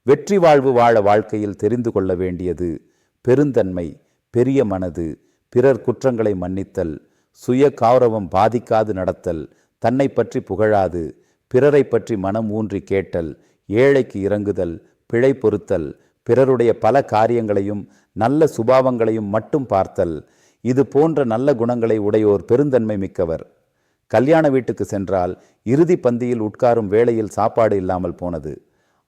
வெற்றி வாழ்வு வாழ வாழ்க்கையில் தெரிந்து கொள்ள வேண்டியது பெருந்தன்மை, பெரிய மனது, பிறர் குற்றங்களை மன்னித்தல், சுய கௌரவம் பாதிக்காது நடத்தல், தன்னை பற்றி புகழாது பிறரை பற்றி மனம் ஊன்றி கேட்டல், ஏழைக்கு இறங்குதல், பிழை பொறுத்தல், பிறருடைய பல காரியங்களையும் நல்ல சுபாவங்களையும் மட்டும் பார்த்தல், இது போன்ற நல்ல குணங்களை உடையோர் பெருந்தன்மை மிக்கவர். கல்யாண வீட்டுக்கு சென்றால் இறுதி பந்தியில் உட்காரும் வேளையில் சாப்பாடு இல்லாமல் போனது.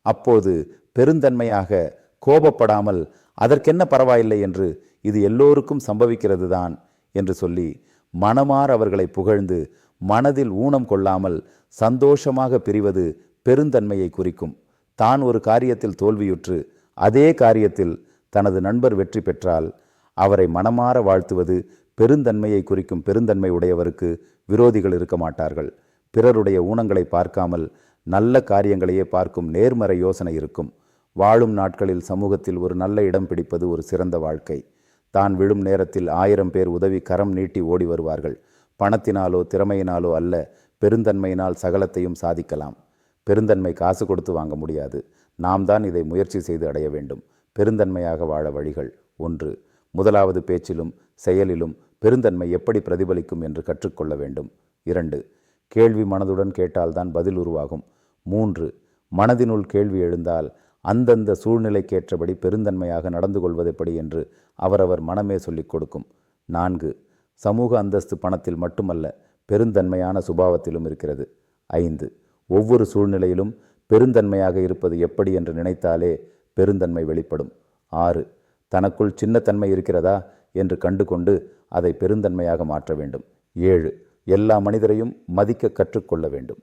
அப்போது பெருந்தன்மையாக கோபப்படாமல் அதற்கென்ன பரவாயில்லை என்று இது எல்லோருக்கும் சம்பவிக்கிறது தான் என்று சொல்லி மனமார் அவர்களை புகழ்ந்து மனதில் ஊனம் கொள்ளாமல் சந்தோஷமாக பிரிவது பெருந்தன்மையை குறிக்கும். தான் ஒரு காரியத்தில் தோல்வியுற்று அதே காரியத்தில் தனது நண்பர் வெற்றி பெற்றால் அவரை மனமாற வாழ்த்துவது பெருந்தன்மையை குறிக்கும். பெருந்தன்மை உடையவருக்கு விரோதிகள் இருக்க மாட்டார்கள். பிறருடைய ஊனங்களை பார்க்காமல் நல்ல காரியங்களையே பார்க்கும் நேர்மறை யோசனை இருக்கும். வாழும் நாட்களில் சமூகத்தில் ஒரு நல்ல இடம் பிடிப்பது ஒரு சிறந்த வாழ்க்கை. தான் விழும் நேரத்தில் 1000 பேர் உதவி கரம் நீட்டி ஓடி வருவார்கள். பணத்தினாலோ திறமையினாலோ அல்ல, பெருந்தன்மையினால் சகலத்தையும் சாதிக்கலாம். பெருந்தன்மை காசு கொடுத்து வாங்க முடியாது. நாம் தான் இதை முயற்சி செய்து அடைய வேண்டும். பெருந்தன்மையாக வாழ வழிகள்: 1. முதலாவது பேச்சிலும் செயலிலும் பெருந்தன்மை எப்படி பிரதிபலிக்கும் என்று கற்றுக்கொள்ள வேண்டும். 2. கேள்வி மனதுடன் கேட்டால்தான் பதில் உருவாகும். 3. மனதினுள் கேள்வி எழுந்தால் அந்தந்த சூழ்நிலைக்கேற்றபடி பெருந்தன்மையாக நடந்து கொள்வதெப்படி என்று அவரவர் மனமே சொல்லிக் கொடுக்கும். 4. சமூக அந்தஸ்து பணத்தில் மட்டுமல்ல, பெருந்தன்மையான சுபாவத்திலும் இருக்கிறது. 5. ஒவ்வொரு சூழ்நிலையிலும் பெருந்தன்மையாக இருப்பது எப்படி என்று நினைத்தாலே பெருந்தன்மை வெளிப்படும். 6. தனக்குள் சின்னத்தன்மை இருக்கிறதா என்று கண்டு கொண்டு அதை பெருந்தன்மையாக மாற்ற வேண்டும். 7. எல்லா மனிதரையும் மதிக்க கற்றுக்கொள்ள வேண்டும்.